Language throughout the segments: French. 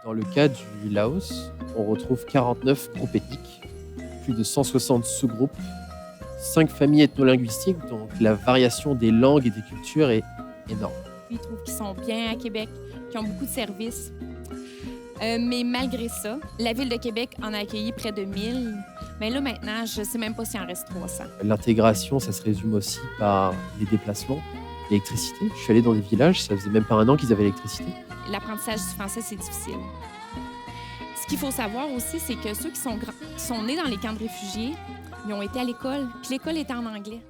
Dans le cas du Laos, on retrouve 49 groupes ethniques, plus de 160 sous-groupes, 5 familles ethno-linguistiques, donc la variation des langues et des cultures est énorme. Ils trouvent qu'ils sont bien à Québec, qu'ils ont beaucoup de services. Mais malgré ça, la Ville de Québec en a accueilli près de 1000. Mais là, maintenant, je ne sais même pas s'il en reste 300. L'intégration, ça se résume aussi par les déplacements, l'électricité. Je suis allé dans des villages, ça faisait même pas un an qu'ils avaient l'électricité. L'apprentissage du français, c'est difficile. Ce qu'il faut savoir aussi, c'est que ceux qui sont nés dans les camps de réfugiés, ils ont été à l'école, puis l'école était en anglais.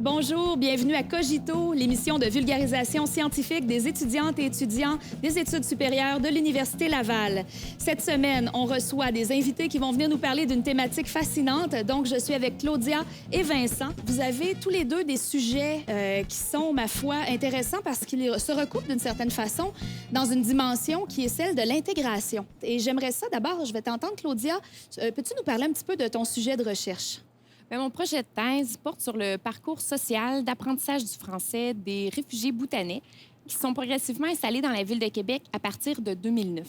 Bonjour, bienvenue à Cogito, l'émission de vulgarisation scientifique des étudiantes et étudiants des études supérieures de l'Université Laval. Cette semaine, on reçoit des invités qui vont venir nous parler d'une thématique fascinante. Donc, je suis avec Claudia et Vincent. Vous avez tous les deux des sujets qui sont, ma foi, intéressants parce qu'ils se recoupent d'une certaine façon dans une dimension qui est celle de l'intégration. Et j'aimerais ça, d'abord, je vais t'entendre, Claudia. Peux-tu nous parler un petit peu de ton sujet de recherche? Bien, mon projet de thèse porte sur le parcours social d'apprentissage du français des réfugiés bhoutanais qui sont progressivement installés dans la ville de Québec à partir de 2009.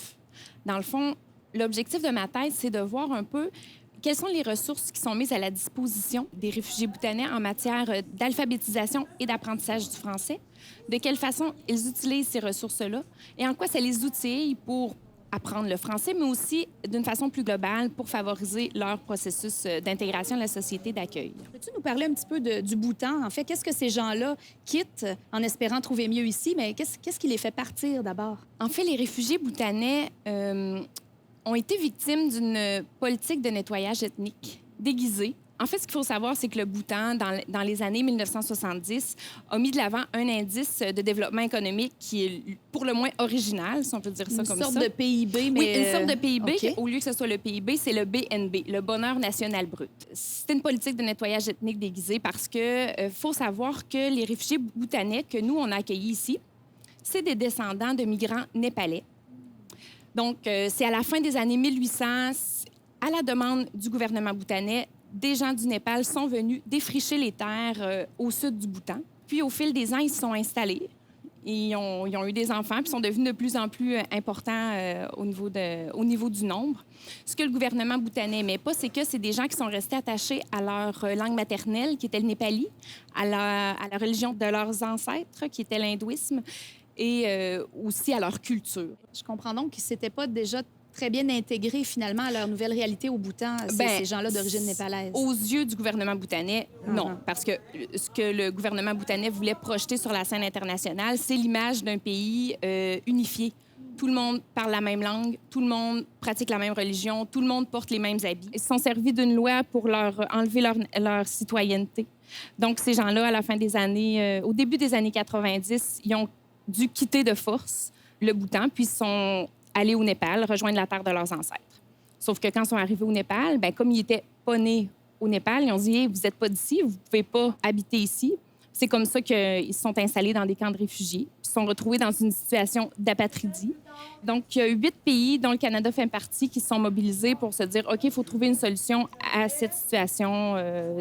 Dans le fond, l'objectif de ma thèse, c'est de voir un peu quelles sont les ressources qui sont mises à la disposition des réfugiés bhoutanais en matière d'alphabétisation et d'apprentissage du français, de quelle façon ils utilisent ces ressources-là et en quoi ça les outille pour apprendre le français, mais aussi d'une façon plus globale pour favoriser leur processus d'intégration à la société d'accueil. Peux-tu nous parler un petit peu du Bhoutan? En fait, qu'est-ce que ces gens-là quittent en espérant trouver mieux ici, mais qu'est-ce qui les fait partir d'abord? En fait, les réfugiés bhoutanais ont été victimes d'une politique de nettoyage ethnique déguisée. En fait, ce qu'il faut savoir, c'est que le Bhoutan, dans les années 1970, a mis de l'avant un indice de développement économique qui est pour le moins original, si on peut dire ça comme ça. Une sorte de PIB, mais... Oui, une sorte de PIB. Okay. Au lieu que ce soit le PIB, c'est le BNB, le bonheur national brut. C'est une politique de nettoyage ethnique déguisée parce que faut savoir que les réfugiés bhoutanais que nous, on a accueillis ici, c'est des descendants de migrants népalais. Donc, c'est à la fin des années 1800, à la demande du gouvernement bhoutanais, des gens du Népal sont venus défricher les terres au sud du Bhoutan. Puis, au fil des ans, ils se sont installés. Ils ont eu des enfants, puis sont devenus de plus en plus importants au niveau du nombre. Ce que le gouvernement bhoutanais n'aimait pas, c'est que c'est des gens qui sont restés attachés à leur langue maternelle, qui était le népali, à la religion de leurs ancêtres, qui était l'hindouisme, et aussi à leur culture. Je comprends donc qu'ils ne s'étaient pas déjà très bien intégrés, finalement, à leur nouvelle réalité au Bhoutan, ces gens-là d'origine népalaise? Aux yeux du gouvernement bhoutanais, non. Parce que ce que le gouvernement bhoutanais voulait projeter sur la scène internationale, c'est l'image d'un pays unifié. Tout le monde parle la même langue, tout le monde pratique la même religion, tout le monde porte les mêmes habits. Ils se sont servis d'une loi pour leur enlever leur citoyenneté. Donc, ces gens-là, à la fin des années... au début des années 90, ils ont dû quitter de force le Bhoutan, puis sont aller au Népal, rejoindre la terre de leurs ancêtres. Sauf que quand ils sont arrivés au Népal, bien, comme ils n'étaient pas nés au Népal, ils ont dit hey, « Vous n'êtes pas d'ici, vous ne pouvez pas habiter ici ». C'est comme ça qu'ils se sont installés dans des camps de réfugiés, puis se sont retrouvés dans une situation d'apatridie. Donc, il y a 8 pays, dont le Canada fait partie, qui se sont mobilisés pour se dire « OK, il faut trouver une solution à cette situation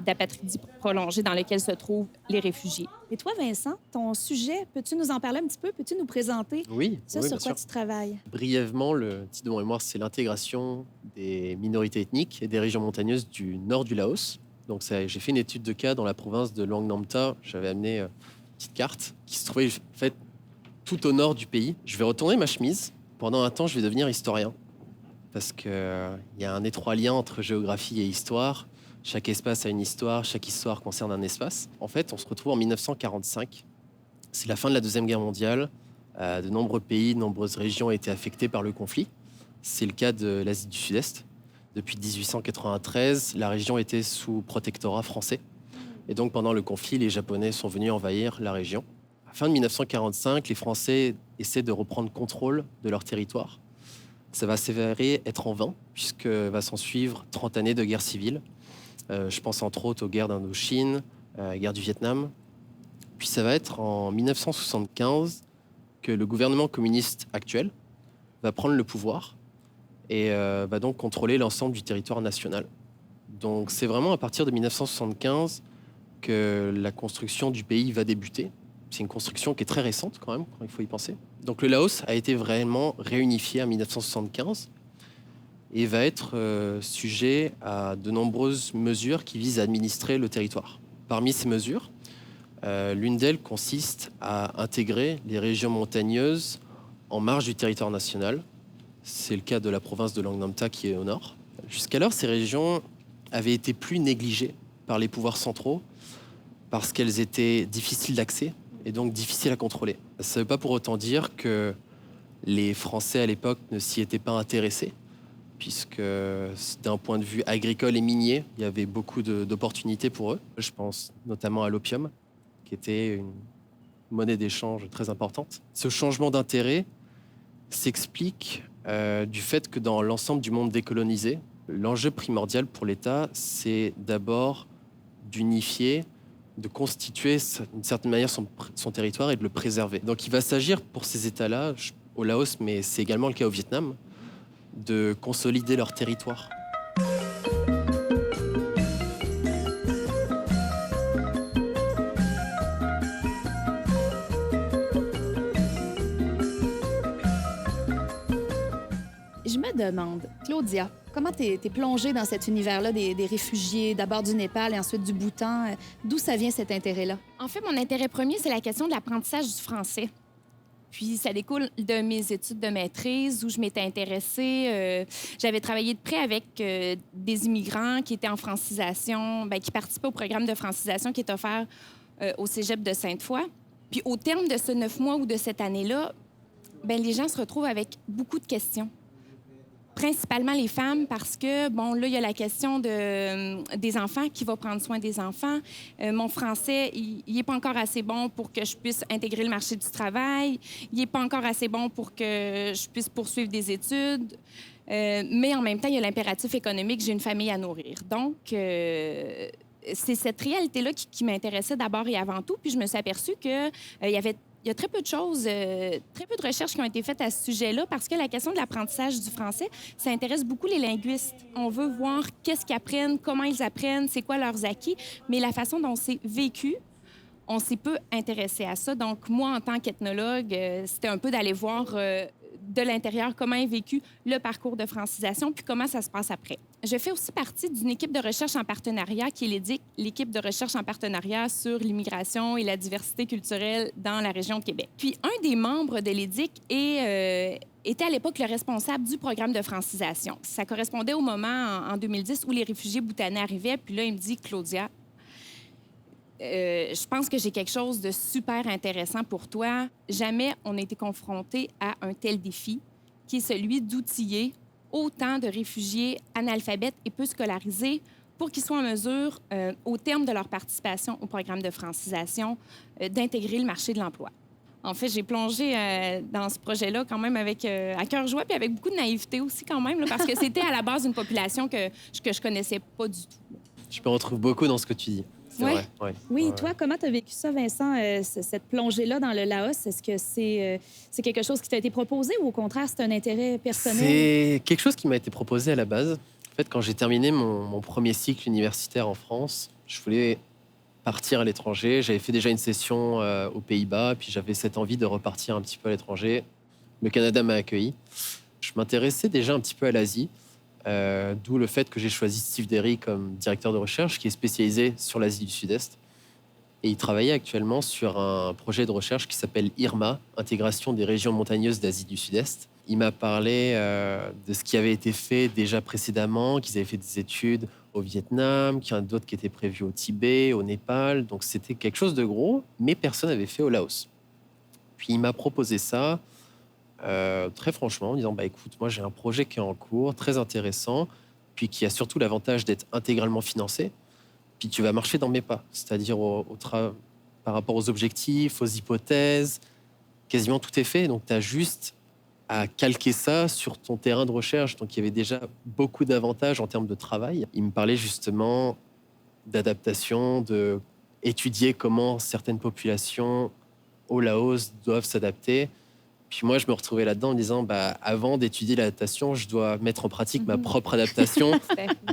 d'apatridie prolongée dans laquelle se trouvent les réfugiés ». Et toi, Vincent, ton sujet, peux-tu nous en parler un petit peu? Peux-tu nous présenter sur quoi tu travailles? Brièvement, le titre de mon mémoire, c'est l'intégration des minorités ethniques et des régions montagneuses du nord du Laos. Donc, j'ai fait une étude de cas dans la province de Luang Namta. J'avais amené une petite carte qui se trouvait faite tout au nord du pays. Je vais retourner ma chemise. Pendant un temps, je vais devenir historien parce qu'il y a un étroit lien entre géographie et histoire. Chaque espace a une histoire, chaque histoire concerne un espace. En fait, on se retrouve en 1945. C'est la fin de la Deuxième Guerre mondiale. De nombreux pays, de nombreuses régions ont été affectées par le conflit. C'est le cas de l'Asie du Sud-Est. Depuis 1893, la région était sous protectorat français. Et donc, pendant le conflit, les Japonais sont venus envahir la région. À la fin de 1945, les Français essaient de reprendre contrôle de leur territoire. Ça va s'avérer être en vain, puisque va s'en suivre 30 années de guerre civile. Je pense entre autres aux guerres d'Indochine, guerre du Vietnam. Puis ça va être en 1975 que le gouvernement communiste actuel va prendre le pouvoir et va donc contrôler l'ensemble du territoire national. Donc c'est vraiment à partir de 1975 que la construction du pays va débuter. C'est une construction qui est très récente quand même, quand il faut y penser. Donc le Laos a été vraiment réunifié en 1975 et va être sujet à de nombreuses mesures qui visent à administrer le territoire. Parmi ces mesures, l'une d'elles consiste à intégrer les régions montagneuses en marge du territoire national. C'est le cas de la province de Luang Namta qui est au nord. Jusqu'alors, ces régions avaient été plus négligées par les pouvoirs centraux parce qu'elles étaient difficiles d'accès et donc difficiles à contrôler. Ça ne veut pas pour autant dire que les Français à l'époque ne s'y étaient pas intéressés, puisque d'un point de vue agricole et minier, il y avait beaucoup d'opportunités pour eux. Je pense notamment à l'opium, qui était une monnaie d'échange très importante. Ce changement d'intérêt s'explique du fait que dans l'ensemble du monde décolonisé, l'enjeu primordial pour l'État, c'est d'abord d'unifier, de constituer d'une certaine manière son territoire et de le préserver. Donc il va s'agir pour ces États-là, au Laos, mais c'est également le cas au Vietnam, de consolider leur territoire. Je me demande, Claudia, comment t'es plongée dans cet univers-là des réfugiés, d'abord du Népal et ensuite du Bhoutan? D'où ça vient cet intérêt-là? En fait, mon intérêt premier, c'est la question de l'apprentissage du français. Puis ça découle de mes études de maîtrise où je m'étais intéressée. J'avais travaillé de près avec des immigrants qui étaient en francisation, qui participaient au programme de francisation qui est offert au cégep de Sainte-Foy. Puis au terme de ce 9 mois ou de cette année-là, les gens se retrouvent avec beaucoup de questions. Principalement les femmes, parce que, là, il y a la question des enfants, qui va prendre soin des enfants. Mon français, il n'est pas encore assez bon pour que je puisse intégrer le marché du travail. Il n'est pas encore assez bon pour que je puisse poursuivre des études. Mais en même temps, il y a l'impératif économique, j'ai une famille à nourrir. Donc, c'est cette réalité-là qui m'intéressait d'abord et avant tout. Puis je me suis aperçue qu'il y a très peu de choses, très peu de recherches qui ont été faites à ce sujet-là parce que la question de l'apprentissage du français, ça intéresse beaucoup les linguistes. On veut voir qu'est-ce qu'ils apprennent, comment ils apprennent, c'est quoi leurs acquis, mais la façon dont c'est vécu, on s'est peu intéressé à ça. Donc, moi, en tant qu'ethnologue, c'était un peu d'aller voir de l'intérieur comment est vécu le parcours de francisation puis comment ça se passe après. Je fais aussi partie d'une équipe de recherche en partenariat qui est l'EDIC, l'équipe de recherche en partenariat sur l'immigration et la diversité culturelle dans la région de Québec. Puis un des membres de l'EDIC était à l'époque le responsable du programme de francisation. Ça correspondait au moment en 2010 où les réfugiés bhoutanais arrivaient. Puis là, il me dit, Claudia, je pense que j'ai quelque chose de super intéressant pour toi. Jamais on a été confronté à un tel défi, qui est celui d'outiller autant de réfugiés analphabètes et peu scolarisés pour qu'ils soient en mesure, au terme de leur participation au programme de francisation, d'intégrer le marché de l'emploi. En fait, j'ai plongé dans ce projet-là quand même avec à cœur joie puis avec beaucoup de naïveté aussi quand même, là, parce que c'était à la base une population que je connaissais pas du tout. Je me retrouve beaucoup dans ce que tu dis. C'est ouais. vrai. Ouais. Oui, ouais. Toi, comment tu as vécu ça, Vincent, cette plongée-là dans le Laos? Est-ce que c'est quelque chose qui t'a été proposé ou au contraire, c'est un intérêt personnel? C'est quelque chose qui m'a été proposé à la base. En fait, quand j'ai terminé mon premier cycle universitaire en France, je voulais partir à l'étranger. J'avais fait déjà une session aux Pays-Bas, puis j'avais cette envie de repartir un petit peu à l'étranger. Le Canada m'a accueilli. Je m'intéressais déjà un petit peu à l'Asie. D'où le fait que j'ai choisi Steve Derry comme directeur de recherche qui est spécialisé sur l'Asie du Sud-Est. Et il travaillait actuellement sur un projet de recherche qui s'appelle IRMA, Intégration des régions montagneuses d'Asie du Sud-Est. Il m'a parlé de ce qui avait été fait déjà précédemment, qu'ils avaient fait des études au Vietnam, qu'il y en a d'autres qui étaient prévus au Tibet, au Népal. Donc c'était quelque chose de gros, mais personne n'avait fait au Laos. Puis il m'a proposé ça, très franchement, en disant bah, écoute, moi j'ai un projet qui est en cours, très intéressant, puis qui a surtout l'avantage d'être intégralement financé. Puis tu vas marcher dans mes pas, c'est-à-dire par rapport aux objectifs, aux hypothèses, quasiment tout est fait. Donc tu as juste à calquer ça sur ton terrain de recherche. Donc il y avait déjà beaucoup d'avantages en termes de travail. Il me parlait justement d'adaptation, de étudier comment certaines populations au Laos doivent s'adapter. Puis moi, je me retrouvais là-dedans en me disant, bah, avant d'étudier l'adaptation, je dois mettre en pratique ma propre adaptation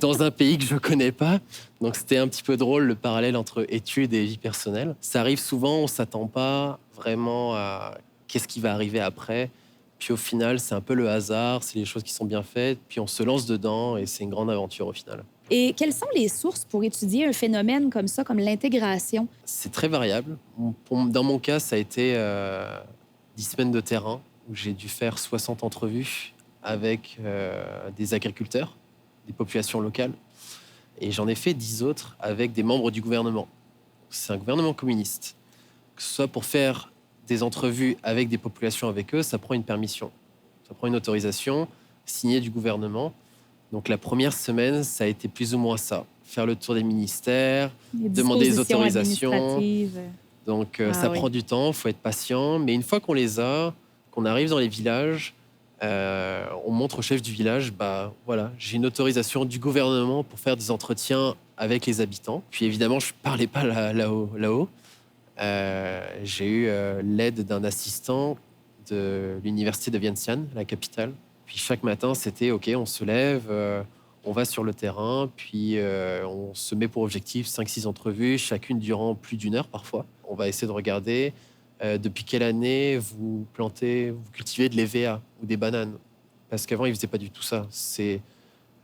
dans un pays que je ne connais pas. Donc c'était un petit peu drôle le parallèle entre études et vie personnelle. Ça arrive souvent, on ne s'attend pas vraiment à qu'est-ce qui va arriver après. Puis au final, c'est un peu le hasard, c'est les choses qui sont bien faites, puis on se lance dedans et c'est une grande aventure au final. Et quelles sont les sources pour étudier un phénomène comme ça, comme l'intégration? C'est très variable. Dans mon cas, ça a été 10 semaines de terrain où j'ai dû faire 60 entrevues avec des agriculteurs, des populations locales. Et j'en ai fait 10 autres avec des membres du gouvernement. C'est un gouvernement communiste. Que ce soit pour faire des entrevues avec des populations avec eux, ça prend une permission. Ça prend une autorisation signée du gouvernement. Donc la première semaine, ça a été plus ou moins ça. Faire le tour des ministères, demander des autorisations. Donc ça prend du temps, il faut être patient. Mais une fois qu'on les a, qu'on arrive dans les villages, on montre au chef du village, bah voilà, j'ai une autorisation du gouvernement pour faire des entretiens avec les habitants. Puis évidemment, je ne parlais pas là-haut. J'ai eu l'aide d'un assistant de l'université de Vientiane, la capitale. Puis chaque matin, c'était OK, on se lève, on va sur le terrain, puis on se met pour objectif 5-6 entrevues, chacune durant plus d'1 heure parfois. On va essayer de regarder depuis quelle année vous cultivez de l'EVA ou des bananes. Parce qu'avant, ils ne faisaient pas du tout ça. C'est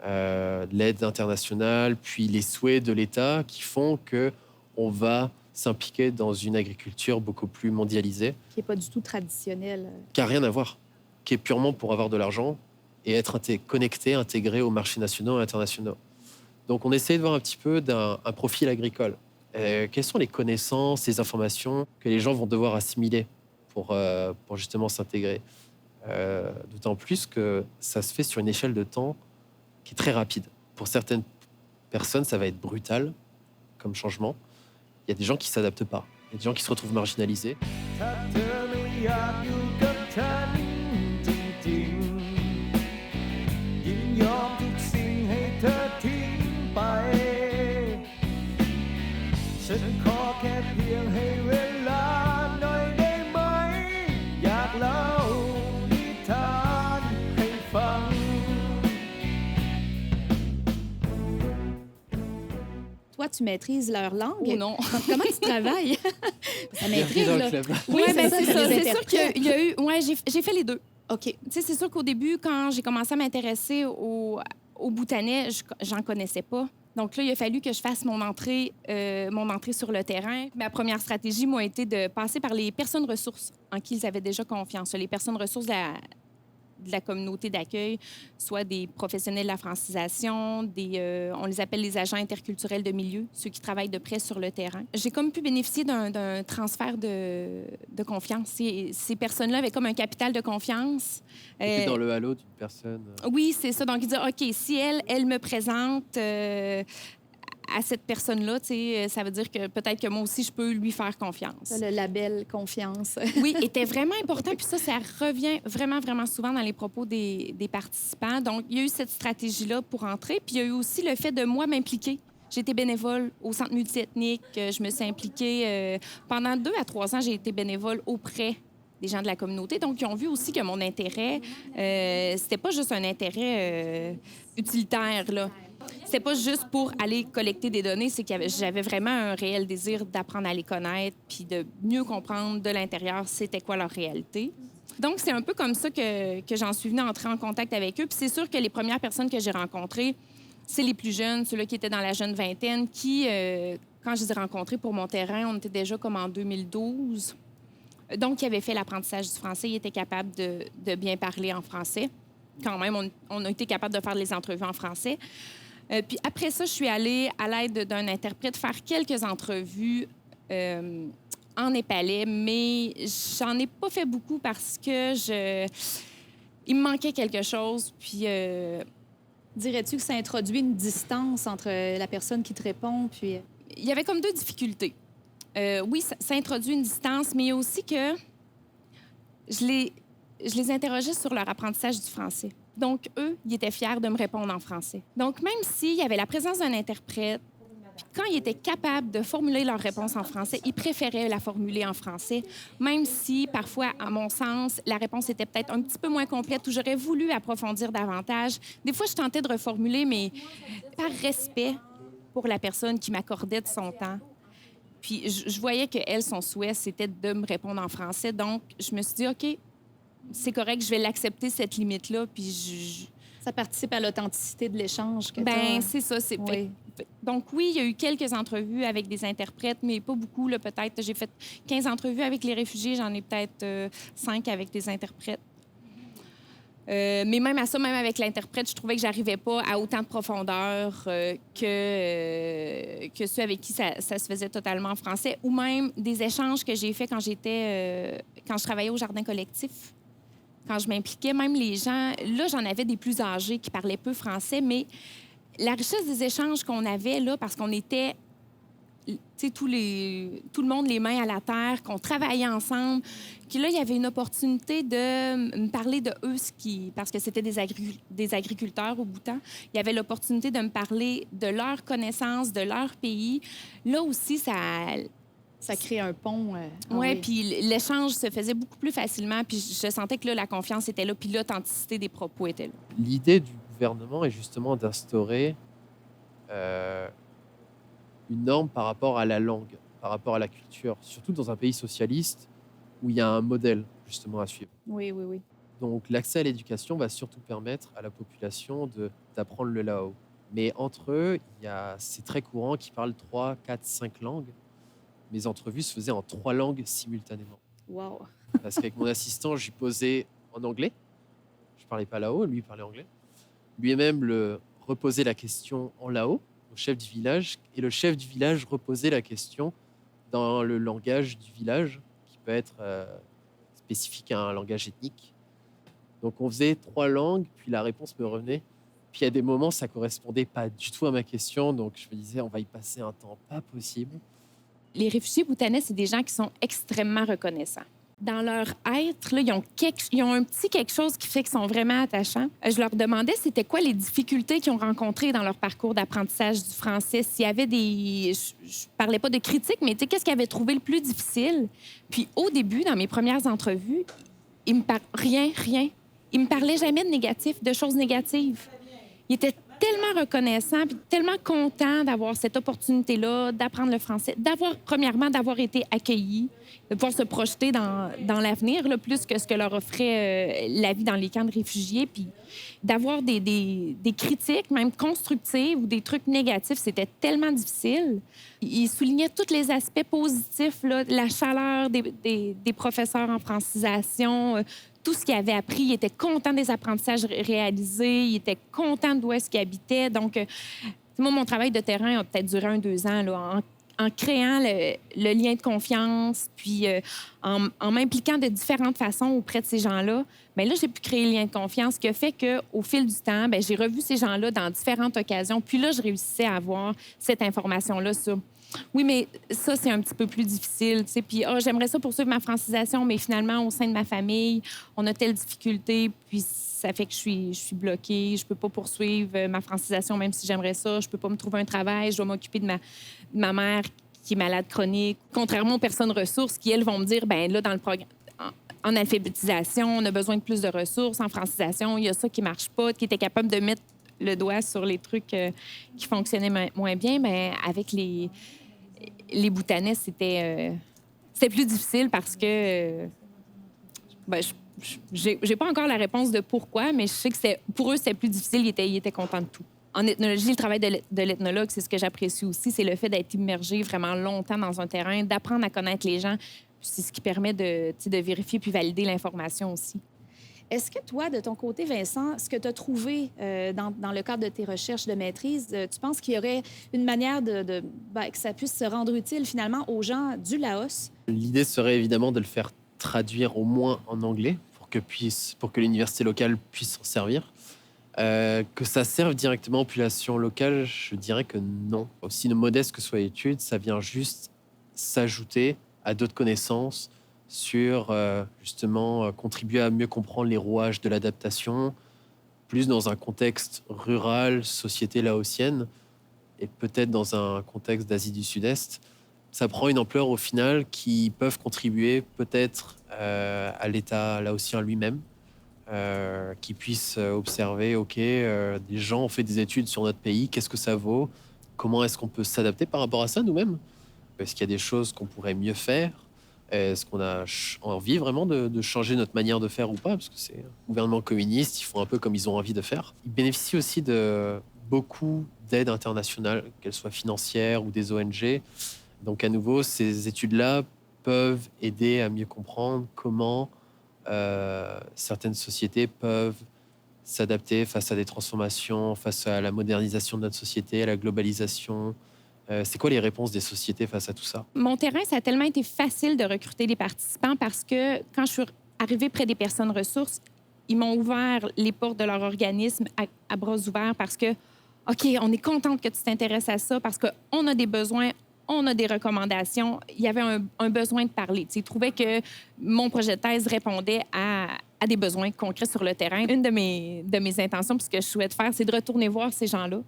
l'aide internationale, puis les souhaits de l'État qui font qu'on va s'impliquer dans une agriculture beaucoup plus mondialisée. Qui n'est pas du tout traditionnelle. Qui n'a rien à voir. Qui est purement pour avoir de l'argent et être connecté, intégré aux marchés nationaux et internationaux. Donc, on essaie de voir un petit peu d'un profil agricole. Quelles sont les connaissances, les informations que les gens vont devoir assimiler pour justement s'intégrer. D'autant plus que ça se fait sur une échelle de temps qui est très rapide. Pour certaines personnes, ça va être brutal comme changement. Il y a des gens qui ne s'adaptent pas. Il y a des gens qui se retrouvent marginalisés. Toi, tu maîtrises leur langue? Oh non. Comment tu travailles? Ça m'intrigue, là. Oui, c'est c'est ça. C'est sûr interprètes. qu'il y a eu... Oui, j'ai fait les deux. OK. Tu sais, c'est sûr qu'au début, quand j'ai commencé à m'intéresser au bhoutanais, j'en connaissais pas. Donc là, il a fallu que je fasse mon entrée sur le terrain. Ma première stratégie m'a été de passer par les personnes ressources en qui ils avaient déjà confiance. Les personnes ressources de la communauté d'accueil, soit des professionnels de la francisation, on les appelle les agents interculturels de milieu, ceux qui travaillent de près sur le terrain. J'ai comme pu bénéficier d'un transfert de confiance. Ces personnes-là avaient comme un capital de confiance. Et dans le halo d'une personne. Oui, c'est ça. Donc, ils disaient, OK, si elle me présente à cette personne-là, ça veut dire que peut-être que moi aussi, je peux lui faire confiance. Le label confiance. Oui, était vraiment important. Puis ça revient vraiment, vraiment souvent dans les propos des participants. Donc, il y a eu cette stratégie-là pour entrer. Puis il y a eu aussi le fait de moi m'impliquer. J'étais bénévole au centre multiethnique. Je me suis impliquée pendant 2 à 3 ans. J'ai été bénévole auprès des gens de la communauté. Donc, ils ont vu aussi que mon intérêt, c'était pas juste un intérêt utilitaire, là. C'était pas juste pour aller collecter des données, c'est que j'avais vraiment un réel désir d'apprendre à les connaître puis de mieux comprendre de l'intérieur c'était quoi leur réalité. Donc, c'est un peu comme ça que j'en suis venue entrer en contact avec eux. Puis c'est sûr que les premières personnes que j'ai rencontrées, c'est les plus jeunes, ceux-là qui étaient dans la jeune vingtaine, qui, quand je les ai rencontrés pour mon terrain, on était déjà comme en 2012. Donc, ils avaient fait l'apprentissage du français. Ils étaient capables de bien parler en français. Quand même, on a été capable de faire les entrevues en français. Puis après ça, je suis allée, à l'aide d'un interprète, faire quelques entrevues en népalais, mais j'en ai pas fait beaucoup parce que il me manquait quelque chose. Puis Dirais-tu que ça introduit une distance entre la personne qui te répond puis... il y avait comme deux difficultés. Oui, ça introduit une distance, mais il y a aussi que je les interrogeais sur leur apprentissage du français. Donc, eux, ils étaient fiers de me répondre en français. Donc, même s'il y avait la présence d'un interprète, puis quand ils étaient capables de formuler leur réponse en français, ils préféraient la formuler en français, même si, parfois, à mon sens, la réponse était peut-être un petit peu moins complète ou j'aurais voulu approfondir davantage. Des fois, je tentais de reformuler, mais par respect pour la personne qui m'accordait de son temps. Puis je voyais qu'elle, son souhait, c'était de me répondre en français. Donc, je me suis dit, OK, c'est correct, je vais l'accepter, cette limite-là. Puis Ça participe à l'authenticité de l'échange que ben t'as. c'est ça. Oui. Donc, oui, il y a eu quelques entrevues avec des interprètes, mais pas beaucoup, là, peut-être. J'ai fait 15 entrevues avec les réfugiés, j'en ai peut-être 5 avec des interprètes. Mais même à ça, même avec l'interprète, je trouvais que j'arrivais pas à autant de profondeur que ceux avec qui ça se faisait totalement en français, ou même des échanges que j'ai faits quand je travaillais au jardin collectif, quand je m'impliquais. Même les gens, là, j'en avais des plus âgés qui parlaient peu français, mais la richesse des échanges qu'on avait là, parce qu'on était tout le monde les mains à la terre, qu'on travaillait ensemble, que là, il y avait une opportunité de me parler de eux, parce que c'était des agriculteurs au Bhoutan. Il y avait l'opportunité de me parler de leurs connaissances, de leur pays. Là aussi, Ça crée un pont. oui, puis l'échange se faisait beaucoup plus facilement, puis je sentais que là, la confiance était là, puis l'authenticité des propos était là. L'idée du gouvernement est justement d'instaurer une norme par rapport à la langue, par rapport à la culture, surtout dans un pays socialiste où il y a un modèle justement à suivre. Oui, oui, oui. Donc l'accès à l'éducation va surtout permettre à la population d'apprendre le lao. Mais entre eux, c'est très courant qu'ils parlent 3, 4, 5 langues. Mes entrevues se faisaient en 3 langues simultanément. Wow. Parce qu'avec mon assistant, je lui posais en anglais. Je parlais pas lao, lui il parlait anglais. Lui-même le reposait la question en lao au chef du village, et le chef du village reposait la question dans le langage du village, qui peut être spécifique à un langage ethnique. Donc on faisait 3 langues, puis la réponse me revenait. Puis à des moments, ça correspondait pas du tout à ma question, donc je me disais, on va y passer un temps pas possible. Les réfugiés bhoutanais, c'est des gens qui sont extrêmement reconnaissants. Dans leur être, là, ils ont un petit quelque chose qui fait qu'ils sont vraiment attachants. Je leur demandais c'était quoi les difficultés qu'ils ont rencontrées dans leur parcours d'apprentissage du français. S'il y avait des... Je parlais pas de critiques, mais qu'est-ce qu'ils avaient trouvé le plus difficile? Puis au début, dans mes premières entrevues, ils me rien. Ils me parlaient jamais de négatif, de choses négatives. Ils étaient tellement reconnaissants, puis tellement contents d'avoir cette opportunité-là, d'apprendre le français, premièrement, d'avoir été accueillis, de pouvoir se projeter dans l'avenir, là, plus que ce que leur offrait la vie dans les camps de réfugiés, puis d'avoir des critiques, même constructives, ou des trucs négatifs, c'était tellement difficile. Ils soulignaient tous les aspects positifs, là, la chaleur des professeurs en francisation, tout ce qu'ils avaient appris. Ils étaient contents des apprentissages réalisés. Ils étaient contents d'où est-ce qu'ils habitaient. Donc, moi, mon travail de terrain a peut-être duré 2 ans, là, en créant le lien de confiance, puis en m'impliquant de différentes façons auprès de ces gens-là. Bien là, j'ai pu créer le lien de confiance qui a fait qu'au fil du temps, bien, j'ai revu ces gens-là dans différentes occasions. Puis là, je réussissais à avoir cette information-là sur... Oui, mais ça, c'est un petit peu plus difficile. Tu sais. Puis, j'aimerais ça poursuivre ma francisation, mais finalement, au sein de ma famille, on a telle difficulté, puis ça fait que je suis bloquée. Je peux pas poursuivre ma francisation, même si j'aimerais ça. Je peux pas me trouver un travail. Je dois m'occuper de ma mère qui est malade chronique. Contrairement aux personnes ressources qui, elles, vont me dire, ben là, dans le programme... En alphabétisation, on a besoin de plus de ressources. En francisation, il y a ça qui marche pas, qui était capable de mettre le doigt sur les trucs qui fonctionnaient moins bien. Mais avec les Bhoutanais, c'était plus difficile parce que j'ai pas encore la réponse de pourquoi, mais je sais que pour eux, c'était plus difficile. Ils étaient contents de tout. En ethnologie, le travail de l'ethnologue, c'est ce que j'apprécie aussi, c'est le fait d'être immergé vraiment longtemps dans un terrain, d'apprendre à connaître les gens. C'est ce qui permet de vérifier puis valider l'information aussi. Est-ce que toi, de ton côté, Vincent, ce que tu as trouvé dans le cadre de tes recherches de maîtrise, tu penses qu'il y aurait une manière que ça puisse se rendre utile finalement aux gens du Laos? L'idée serait évidemment de le faire traduire au moins en anglais pour que l'université locale puisse s'en servir. Que ça serve directement aux populations locales, je dirais que non. Aussi modeste que soit l'étude, ça vient juste s'ajouter à d'autres connaissances sur justement contribuer à mieux comprendre les rouages de l'adaptation, plus dans un contexte rural, société laotienne, et peut-être dans un contexte d'Asie du Sud-Est. Ça prend une ampleur au final qui peuvent contribuer peut-être à l'État laotien lui-même, qui puisse observer, des gens ont fait des études sur notre pays, qu'est-ce que ça vaut, comment est-ce qu'on peut s'adapter par rapport à ça nous-mêmes, est-ce qu'il y a des choses qu'on pourrait mieux faire, est-ce qu'on a envie vraiment de changer notre manière de faire ou pas, parce que c'est un gouvernement communiste, ils font un peu comme ils ont envie de faire. Ils bénéficient aussi de beaucoup d'aides internationales, qu'elles soient financières ou des ONG. Donc à nouveau, ces études-là peuvent aider à mieux comprendre comment certaines sociétés peuvent s'adapter face à des transformations, face à la modernisation de notre société, à la globalisation. C'est quoi les réponses des sociétés face à tout ça? Mon terrain, ça a tellement été facile de recruter des participants parce que quand je suis arrivée près des personnes ressources, ils m'ont ouvert les portes de leur organisme à bras ouverts parce que, OK, on est contente que tu t'intéresses à ça parce qu'on a des besoins, on a des recommandations. Il y avait un besoin de parler. Ils trouvaient que mon projet de thèse répondait à des besoins concrets sur le terrain. Une de mes intentions, puis ce que je souhaite faire, c'est de retourner voir ces gens-là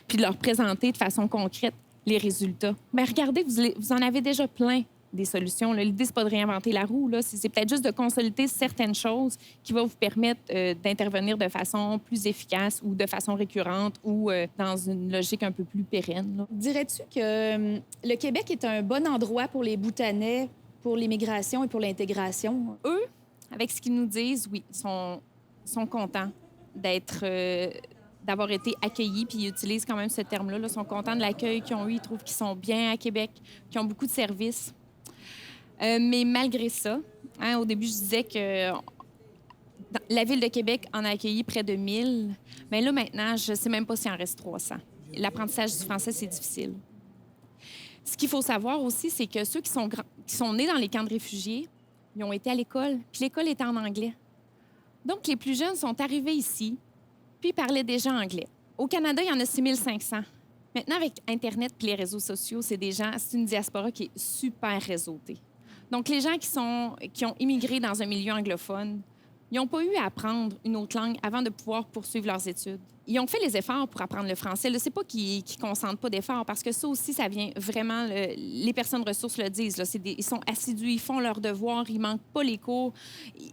puis de leur présenter de façon concrète les résultats. Mais regardez, vous en avez déjà plein des solutions. Là. L'idée, c'est pas de réinventer la roue. Là. C'est peut-être juste de consolider certaines choses qui vont vous permettre d'intervenir de façon plus efficace ou de façon récurrente ou dans une logique un peu plus pérenne. Là. Dirais-tu que le Québec est un bon endroit pour les Bhoutanais, pour l'immigration et pour l'intégration? Eux, avec ce qu'ils nous disent, oui, sont contents d'avoir été accueillis, puis ils utilisent quand même ce terme-là. Ils sont contents de l'accueil qu'ils ont eu. Ils trouvent qu'ils sont bien à Québec, qu'ils ont beaucoup de services. Mais malgré ça, au début, je disais que la Ville de Québec en a accueilli près de 1000. Mais là, maintenant, je ne sais même pas s'il en reste 300. L'apprentissage du français, c'est difficile. Ce qu'il faut savoir aussi, c'est que ceux qui sont nés dans les camps de réfugiés, ils ont été à l'école, puis l'école était en anglais. Donc, les plus jeunes sont arrivés ici, puis ils parlaient déjà anglais. Au Canada, il y en a 6500. Maintenant, avec Internet et les réseaux sociaux, c'est une diaspora qui est super réseautée. Donc, les gens qui ont immigré dans un milieu anglophone, ils n'ont pas eu à apprendre une autre langue avant de pouvoir poursuivre leurs études. Ils ont fait les efforts pour apprendre le français. Ce n'est pas qu'ils ne consentent pas d'efforts, parce que ça aussi, ça vient vraiment... les personnes ressources le disent. Là, ils sont assidus, ils font leurs devoirs, ils ne manquent pas les cours.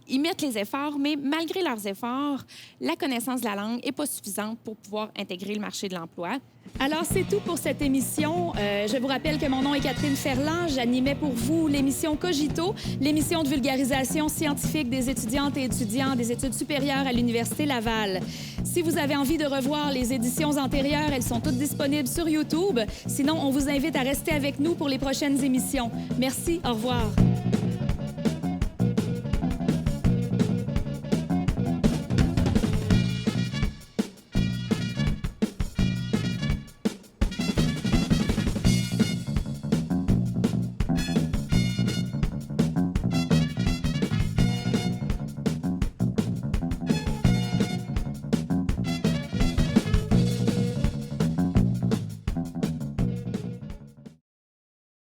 Ils mettent les efforts, mais malgré leurs efforts, la connaissance de la langue n'est pas suffisante pour pouvoir intégrer le marché de l'emploi. Alors, c'est tout pour cette émission. Je vous rappelle que mon nom est Catherine Ferland. J'animais pour vous l'émission Cogito, l'émission de vulgarisation scientifique des étudiantes et étudiants des études supérieures à l'Université Laval. Si vous avez envie de revoir les éditions antérieures, elles sont toutes disponibles sur YouTube. Sinon, on vous invite à rester avec nous pour les prochaines émissions. Merci, au revoir.